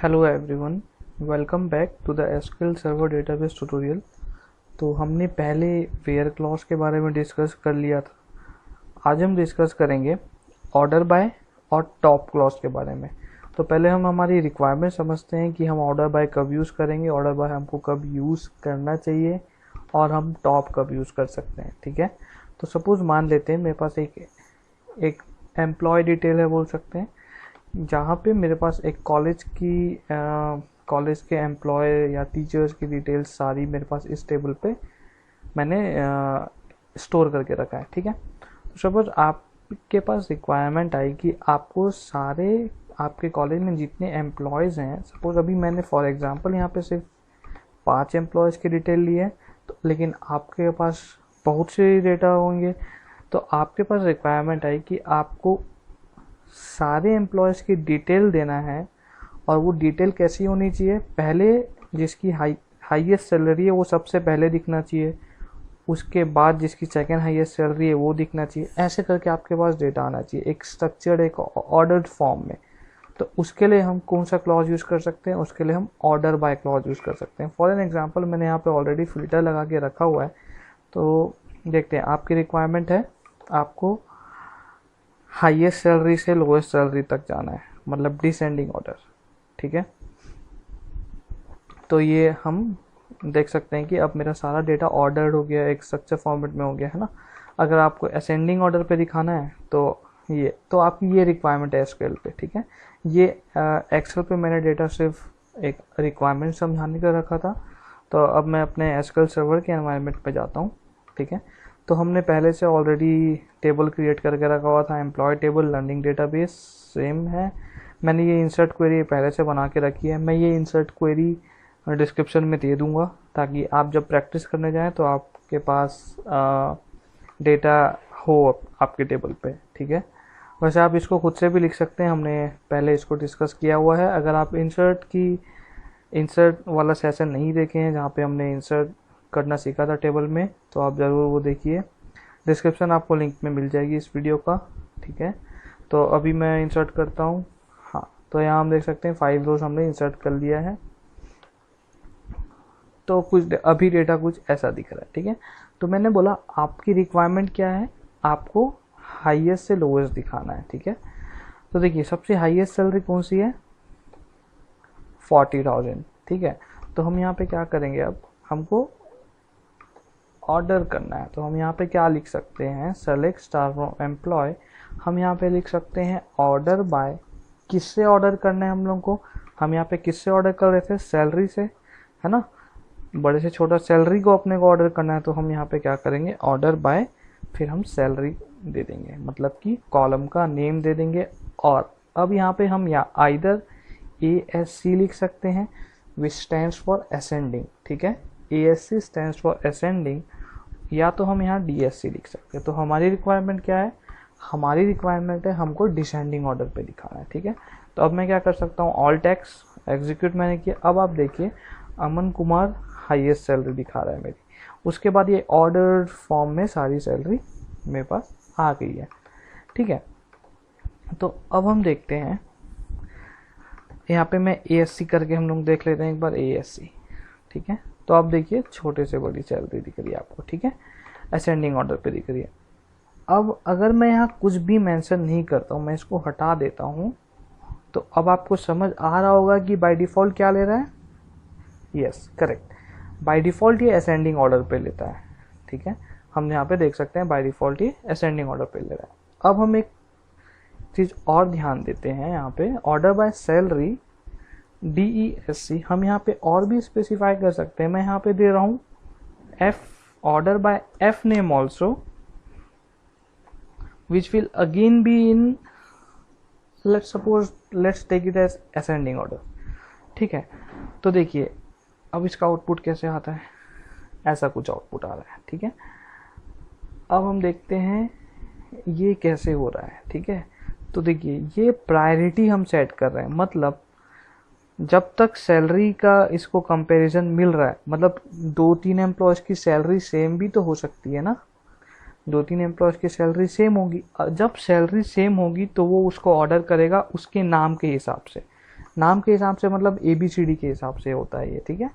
Hello everyone, welcome back to the SQL server database tutorial. तो हमने पहले where clause के बारे में डिस्कस कर लिया था। आज हम डिस्कस करेंगे ऑर्डर बाय और टॉप क्लॉज के बारे में। तो पहले हम हमारी रिक्वायरमेंट समझते हैं कि हम ऑर्डर बाय कब यूज़ करेंगे, ऑर्डर बाय हमको कब यूज़ करना चाहिए और हम टॉप कब यूज़ कर सकते हैं। ठीक है, तो सपोज़ मान लेते हैं मेरे पास एक एम्प्लॉय डिटेल है बोल सकते हैं, जहाँ पे मेरे पास एक कॉलेज के एम्प्लॉय या टीचर्स की डिटेल्स सारी मेरे पास इस टेबल पे मैंने स्टोर करके रखा है। ठीक है, तो सपोज आपके पास रिक्वायरमेंट आई कि आपको सारे आपके कॉलेज में जितने एम्प्लॉयज़ हैं, सपोज अभी मैंने फॉर एग्जांपल यहाँ पे सिर्फ 5 एम्प्लॉयज़ की डिटेल ली है, तो लेकिन आपके पास बहुत से डेटा होंगे, तो आपके पास रिक्वायरमेंट आई कि आपको सारे एम्प्लॉयज़ की डिटेल देना है। और वो डिटेल कैसी होनी चाहिए, पहले जिसकी हाईएस्ट सैलरी है वो सबसे पहले दिखना चाहिए, उसके बाद जिसकी सेकंड हाईएस्ट सैलरी है वो दिखना चाहिए। ऐसे करके आपके पास डेटा आना चाहिए एक स्ट्रक्चर्ड, एक ऑर्डर्ड फॉर्म में। तो उसके लिए हम कौन सा क्लॉज यूज़ कर सकते हैं, उसके लिए हम ऑर्डर बाय क्लॉज यूज़ कर सकते हैं। फॉर एन एग्जांपल मैंने यहाँ पे ऑलरेडी फिल्टर लगा के रखा हुआ है। तो देखते हैं, आपकी रिक्वायरमेंट है आपको हाईएस्ट सैलरी से लोएस्ट सैलरी तक जाना है, मतलब डिसेंडिंग ऑर्डर। ठीक है, तो ये हम देख सकते हैं कि अब मेरा सारा डेटा ऑर्डर्ड हो गया, एक स्ट्रक्चर फॉर्मेट में हो गया है ना। अगर आपको असेंडिंग ऑर्डर पे दिखाना है तो आपकी ये रिक्वायरमेंट है एसक्यूएल पे। ठीक है, ये एक्सेल पे मैंने डेटा सिर्फ एक रिक्वायरमेंट समझाने का रखा था। तो अब मैं अपने एसक्यूएल सर्वर के एनवायरनमेंट पे जाता हूँ। ठीक है, तो हमने पहले से ऑलरेडी टेबल क्रिएट करके रखा हुआ था, employee table, learning database same है। मैंने ये इंसर्ट क्वेरी पहले से बना के रखी है। मैं ये इंसर्ट क्वेरी डिस्क्रिप्शन में दे दूंगा, ताकि आप जब प्रैक्टिस करने जाएं तो आपके पास डेटा हो आपके टेबल पे। ठीक है, वैसे आप इसको खुद से भी लिख सकते हैं, हमने पहले इसको डिस्कस किया हुआ है। अगर आप इंसर्ट वाला सेशन नहीं देखे हैं जहाँ पे हमने इंसर्ट करना सीखा था टेबल में, तो आप ज़रूर वो देखिए। डिस्क्रिप्शन आपको लिंक में मिल जाएगी इस वीडियो का। ठीक है, तो अभी मैं इंसर्ट करता हूँ। हाँ, तो यहाँ हम देख सकते हैं 5 रोज हमने इंसर्ट कर लिया है। तो कुछ अभी डेटा कुछ ऐसा दिख रहा है। ठीक है, तो मैंने बोला आपकी रिक्वायरमेंट क्या है, आपको हाईएस्ट से लोएस्ट दिखाना है। ठीक है, तो देखिए सबसे हाईएस्ट सैलरी कौन सी है, 40,000। ठीक है, तो हम यहाँ पे क्या करेंगे, अब हमको ऑर्डर करना है। तो हम यहाँ पे क्या लिख सकते हैं, सेलेक्ट स्टार फ्रॉम एम्प्लॉय। हम यहाँ पे लिख सकते हैं ऑर्डर बाय, किससे ऑर्डर करना है हम लोग को। हम यहाँ पे किससे ऑर्डर कर रहे थे, सैलरी से, है ना। बड़े से छोटा सैलरी को अपने को ऑर्डर करना है, तो हम यहाँ पे क्या करेंगे, ऑर्डर बाय, फिर हम सैलरी दे देंगे, मतलब कि कॉलम का नेम दे देंगे। और अब यहाँ पे हम आइदर ASC लिख सकते हैं, विच स्टैंड्स फॉर असेंडिंग। ठीक है, ASC स्टैंड्स फॉर असेंडिंग, या तो हम यहाँ DSC लिख सकते हैं। तो हमारी रिक्वायरमेंट क्या है, हमारी रिक्वायरमेंट है हमको डिसेंडिंग ऑर्डर पे दिखाना है। ठीक है, तो अब मैं क्या कर सकता हूँ, ऑल टैक्स एग्जीक्यूट मैंने किया। अब आप देखिए अमन कुमार हाईएस्ट सैलरी दिखा रहा है मेरी। उसके बाद ये ऑर्डर फॉर्म में सारी सैलरी मेरे पास आ गई है। ठीक है, तो अब हम देखते हैं यहाँ पे मैं ASC करके हम लोग देख लेते हैं एक बार ASC। ठीक है, तो आप देखिए छोटे से बड़ी सैलरी दिख रही है आपको। ठीक है, असेंडिंग ऑर्डर पे दिख रही है। अब अगर मैं यहाँ कुछ भी मेंशन नहीं करता हूँ, मैं इसको हटा देता हूँ, तो अब आपको समझ आ रहा होगा कि बाय डिफ़ॉल्ट क्या ले रहा है। यस, करेक्ट, बाय डिफ़ॉल्ट ये असेंडिंग ऑर्डर पे लेता है। ठीक है, हम यहाँ पे देख सकते हैं बाय डिफ़ॉल्ट ये असेंडिंग ऑर्डर पे ले रहा है। अब हम एक चीज़ और ध्यान देते हैं, यहाँ पे ऑर्डर बाय सैलरी DESC हम यहाँ पे और भी स्पेसिफाई कर सकते हैं। मैं यहाँ पे दे रहा हूँ F, order by F name also, which will again be in, let's take it as ascending order। ठीक है, तो देखिए अब इसका आउटपुट कैसे आता है, ऐसा कुछ आउटपुट आ रहा है। ठीक है, अब हम देखते हैं ये कैसे हो रहा है। ठीक है, तो देखिए ये प्रायोरिटी हम सेट कर रहे हैं, मतलब जब तक सैलरी का इसको कंपैरिजन मिल रहा है, मतलब 2-3 एम्प्लॉयज़ की सैलरी सेम भी तो हो सकती है ना, 2-3 एम्प्लॉयज़ की सैलरी सेम होगी। जब सैलरी सेम होगी तो वो उसको ऑर्डर करेगा उसके नाम के हिसाब से। नाम के हिसाब से मतलब ABCD के हिसाब से होता है ये, ठीक है।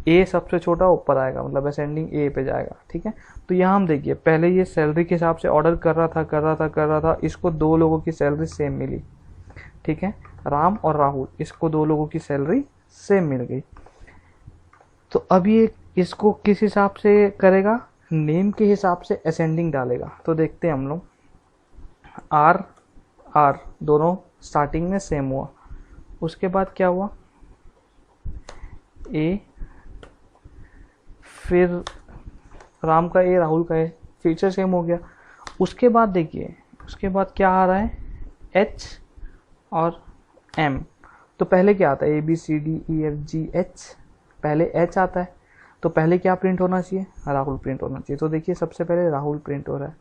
ए सबसे छोटा ऊपर आएगा, मतलब असेंडिंग ए पे जाएगा, ठीक है। तो यहाँ हम देखिए पहले ये सैलरी के हिसाब से ऑर्डर कर रहा था, इसको 2 लोगों की सैलरी सेम मिली, ठीक है, राम और राहुल, इसको 2 लोगों की सैलरी सेम मिल गई। तो अब ये इसको किस हिसाब से करेगा, नेम के हिसाब से असेंडिंग डालेगा। तो देखते हैं हम लोग, आर दोनों स्टार्टिंग में सेम हुआ, उसके बाद क्या हुआ, ए, फिर राम का ए, राहुल का ए, फिर से सेम हो गया। उसके बाद देखिए, उसके बाद क्या आ रहा है, एच और एम। तो पहले क्या आता है, ABCDEFGH, पहले एच आता है, तो पहले क्या प्रिंट होना चाहिए, राहुल प्रिंट होना चाहिए। तो देखिए सबसे पहले राहुल प्रिंट हो रहा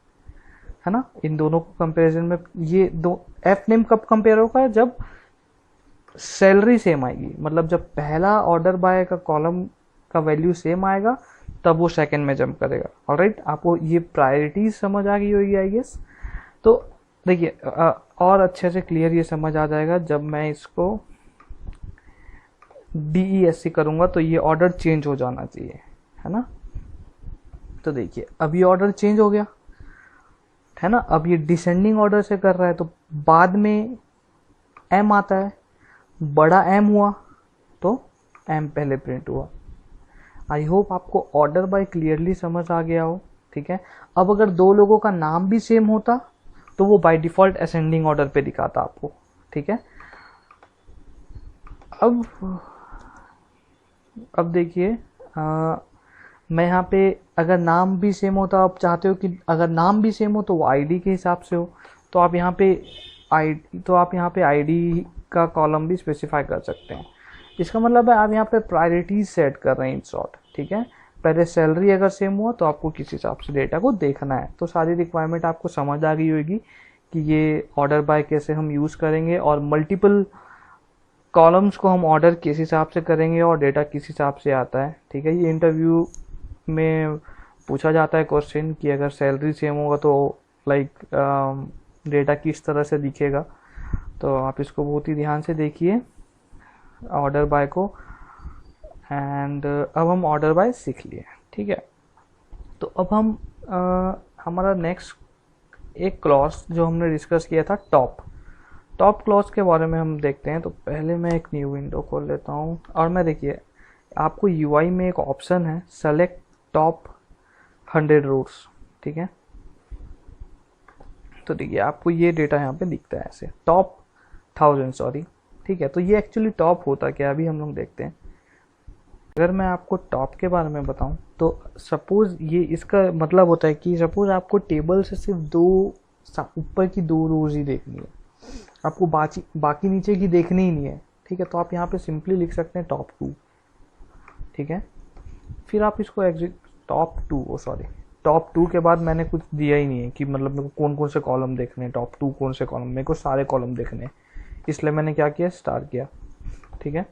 है ना। इन दोनों को कंपैरिजन में ये दो, एफ नेम कब कंपेयर होगा, जब सैलरी सेम आएगी, मतलब जब पहला ऑर्डर बाय का कॉलम का वैल्यू सेम आएगा तब वो सेकंड में जंप करेगा। ऑलराइट, आपको ये प्रायोरिटीज समझ आ गई होगी आई गेस। तो देखिए और अच्छे से क्लियर ये समझ आ जाएगा जब मैं इसको DESC करूंगा, तो ये ऑर्डर चेंज हो जाना चाहिए, है ना। तो देखिए अब ये ऑर्डर चेंज हो गया, है ना। अब ये डिसेंडिंग ऑर्डर से कर रहा है, तो बाद में M आता है, बड़ा M हुआ तो M पहले प्रिंट हुआ। आई होप आपको ऑर्डर बाय क्लियरली समझ आ गया हो, ठीक है। अब अगर 2 लोगों का नाम भी सेम होता तो वो बाय डिफॉल्ट असेंडिंग ऑर्डर पे दिखाता आपको, ठीक है। अब देखिए मैं यहाँ पे अगर नाम भी सेम हो, तो आप चाहते हो कि अगर नाम भी सेम हो तो वो आईडी के हिसाब से हो, तो आप यहाँ पे आईडी का कॉलम भी स्पेसिफाई कर सकते हैं। इसका मतलब है आप यहाँ पे प्रायोरिटीज सेट कर रहे हैं इन शॉर्ट, ठीक है। पहले सैलरी अगर सेम हुआ तो आपको किस हिसाब से डेटा को देखना है। तो सारी रिक्वायरमेंट आपको समझ आ गई होगी कि ये ऑर्डर बाय कैसे हम यूज़ करेंगे और मल्टीपल कॉलम्स को हम ऑर्डर किस हिसाब से करेंगे और डेटा किस हिसाब से आता है, ठीक है। ये इंटरव्यू में पूछा जाता है क्वेश्चन कि अगर सैलरी सेम होगा तो लाइक डेटा किस तरह से दिखेगा। तो आप इसको बहुत ही ध्यान से देखिए ऑर्डर बाय को। एंड अब हम ऑर्डर बाय सीख लिए, ठीक है। तो अब हम हमारा नेक्स्ट एक क्लॉज जो हमने डिस्कस किया था, टॉप क्लॉज के बारे में हम देखते हैं। तो पहले मैं एक न्यू विंडो खोल लेता हूँ और मैं देखिए आपको UI में एक ऑप्शन है सेलेक्ट टॉप 100 रूट्स, ठीक है। तो देखिए आपको ये डेटा यहाँ पे दिखता है ऐसे, टॉप 1000 सॉरी, ठीक है। तो ये एक्चुअली टॉप होता क्या, अभी हम लोग देखते हैं। अगर मैं आपको टॉप के बारे में बताऊं तो सपोज ये इसका मतलब होता है कि सपोज आपको टेबल से सिर्फ 2 ऊपर की 2 रोज ही देखनी है, आपको बाकी नीचे की देखनी ही नहीं है, ठीक है। तो आप यहाँ पे सिंपली लिख सकते हैं टॉप 2, ठीक है। फिर आप इसको टॉप 2 के बाद मैंने कुछ दिया ही नहीं है कि मतलब मेरे को कौन कौन से कॉलम देखने हैं, टॉप 2 कौन से कॉलम, मेरे को सारे कॉलम देखने हैं, इसलिए मैंने क्या किया, स्टार किया, ठीक है।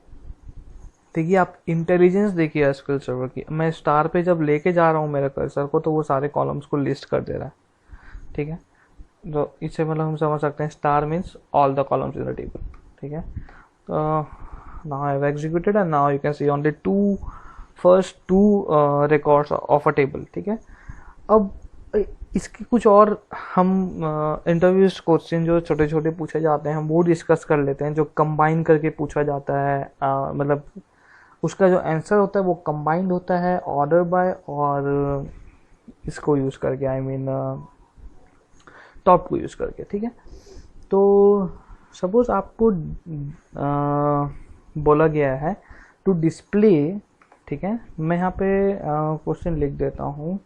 देखिए आप इंटेलिजेंस देखिए एसक्यूएल सर्वर की, मैं स्टार पे जब लेके जा रहा हूँ मेरे कर्सर को तो वो सारे कॉलम्स को लिस्ट कर दे रहा है, ठीक है। तो इससे मतलब हम समझ सकते हैं star means all the columns in the table, ठीक है। तो now I have executed and now you can see only first two records of a table, ठीक है। अब इसके कुछ और हम इंटरव्यूज क्वेश्चन जो छोटे छोटे पूछे जाते हैं हम वो डिस्कस कर लेते हैं, जो कंबाइन करके पूछा जाता है, मतलब उसका जो आंसर होता है वो कंबाइंड होता है ऑर्डर बाय और इसको यूज़ करके, आई मीन टॉप को यूज़ करके, ठीक है। तो सपोज आपको बोला गया है टू डिस्प्ले, ठीक है, मैं यहाँ पे क्वेश्चन लिख देता हूँ,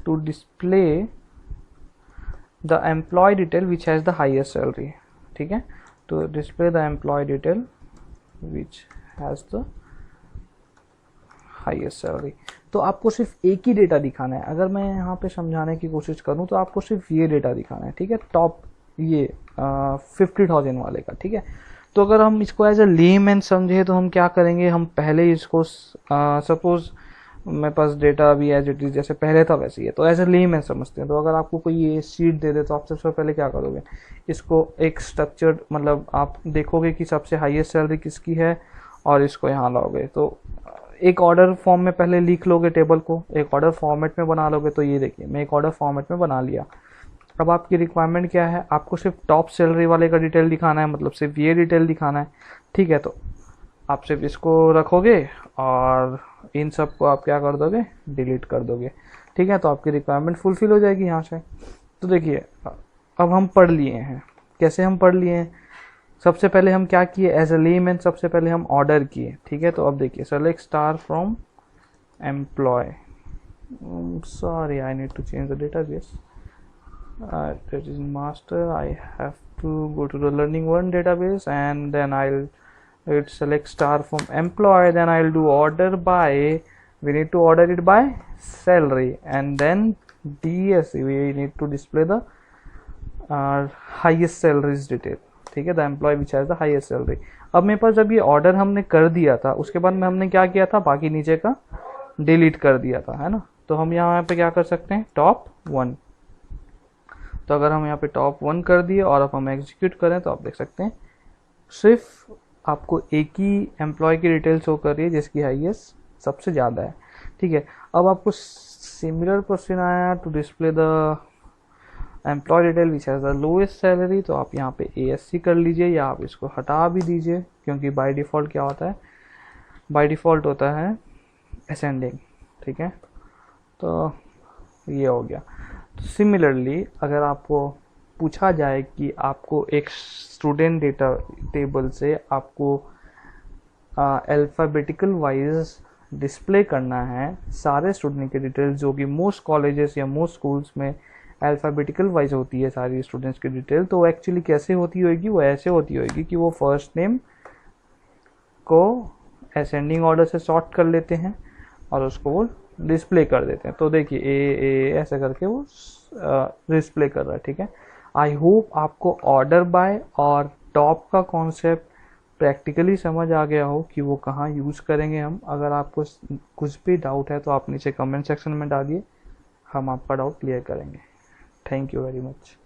to display the employee detail which has the highest salary, ठीक है। तो display the employee detail which has the highest salary. तो आपको सिर्फ एक ही डेटा दिखाना है, अगर मैं यहाँ पे समझाने की कोशिश करूँ तो आपको सिर्फ ये डेटा दिखाना है, ठीक है, टॉप ये 50,000 वाले का, ठीक है। तो अगर हम इसको एज ए लेमैन समझे तो हम क्या करेंगे, हम पहले इसको सपोज मेरे पास डेटा अभी एज इट इज जैसे पहले था वैसे ही है, तो एज ए लेमैन समझते हैं। तो अगर आपको कोई ये शीट दे दे तो आप सबसे पहले क्या करोगे, इसको एक स्ट्रक्चर्ड मतलब आप देखोगे कि सबसे हाईएस्ट सैलरी किसकी है और इसको यहाँ लाओगे। तो एक ऑर्डर फॉर्म में पहले लिख लोगे टेबल को, एक ऑर्डर फॉर्मेट में बना लोगे। तो ये देखिए मैं एक ऑर्डर फॉर्मेट में बना लिया। अब आपकी रिक्वायरमेंट क्या है, आपको सिर्फ टॉप सैलरी वाले का डिटेल दिखाना है, मतलब सिर्फ ये डिटेल दिखाना है, ठीक है। तो आप सिर्फ इसको रखोगे और इन सब को आप क्या कर दोगे, डिलीट कर दोगे, ठीक है। तो आपकी रिक्वायरमेंट फुलफिल हो जाएगी यहाँ से। तो देखिए अब हम पढ़ लिए हैं, कैसे हम पढ़ लिए हैं। सबसे पहले हम क्या किए एज ए लेमैन, सबसे पहले हम ऑर्डर किए, ठीक है। तो अब देखिए select star from employee, sorry I need to change the database, that is master. I have to go to the learning one database and then I'll select star from employee, then I'll do order by, we need to order it by salary, and then DSC we need to display the highest salaries detail, ठीक है, the employee which has the highest salary। अब मेरे पास जब ये order हमने कर दिया था उसके बाद में हमने क्या किया था, बाकी नीचे का डिलीट कर दिया था, है ना। तो हम यहाँ पे क्या कर सकते हैं, टॉप 1। तो अगर हम यहाँ पे टॉप 1 कर दिए और अब हम एग्जीक्यूट करें तो आप देख सकते हैं सिर्फ आपको एक ही एम्प्लॉय की डिटेल शो कर रही है जिसकी हाईएस्ट सबसे ज़्यादा है, ठीक है। अब आपको सिमिलर क्वेश्चन आया to display the employee detail which has the lowest salary, तो आप यहाँ पे ASC कर लीजिए या आप इसको हटा भी दीजिए, क्योंकि बाय डिफ़ॉल्ट क्या होता है, बाय डिफ़ॉल्ट होता है असेंडिंग, ठीक है। तो ये हो गया। सिमिलरली अगर आपको पूछा जाए कि आपको एक स्टूडेंट डेटा टेबल से आपको अल्फ़ाबेटिकल वाइज डिस्प्ले करना है सारे स्टूडेंट के डिटेल्स, जो कि मोस्ट कॉलेजेस या मोस्ट स्कूल्स में अल्फ़ाबेटिकल वाइज होती है सारी स्टूडेंट्स की डिटेल, तो एक्चुअली कैसे होती होगी, वो ऐसे होती होगी कि वो फर्स्ट नेम को असेंडिंग ऑर्डर से सॉर्ट कर लेते हैं और उसको वो डिस्प्ले कर देते हैं। तो देखिए ए ऐसे करके वो डिस्प्ले कर रहा है, ठीक है। आई होप आपको ऑर्डर बाय और टॉप का कॉन्सेप्ट प्रैक्टिकली समझ आ गया हो कि वो कहाँ यूज़ करेंगे हम। अगर आपको कुछ भी डाउट है तो आप नीचे कमेंट सेक्शन में डालिए, हम आपका डाउट क्लियर करेंगे। Thank you very much.